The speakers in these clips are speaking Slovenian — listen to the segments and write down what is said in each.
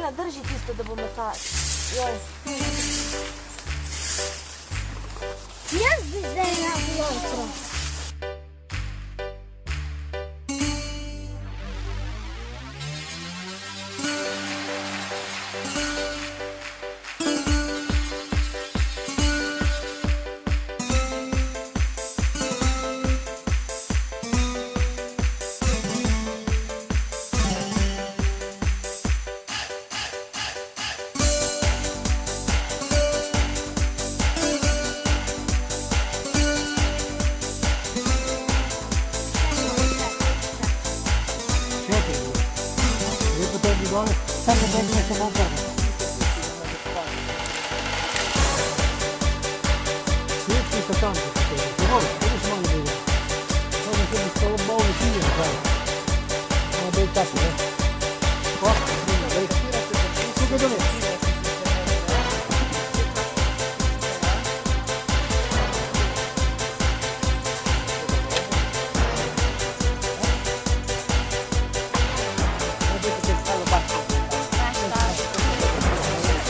Jelena, drži tisto da bo metal. Joj. Jaz bi zdaj na vlotro. Sad da dobije se mogu. Svijetli se tamo. Dobro, vidiš malo bilo. Ovo se mi stalo malo većinje na kraju. Ovo da je tako, ne? Hvala, da je. Suka do ne.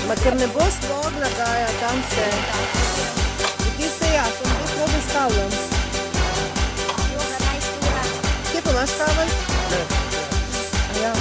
Ma ker ne bo smogla, Gaja, tam se. Ti se jaz, sem tu smogla stavljam. Kje pa imaš kabel? Ne. A ja.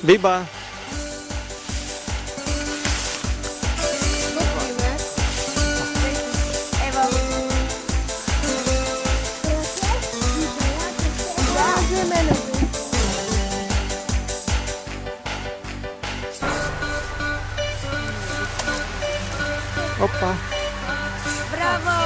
Biba. Opa. Bravo!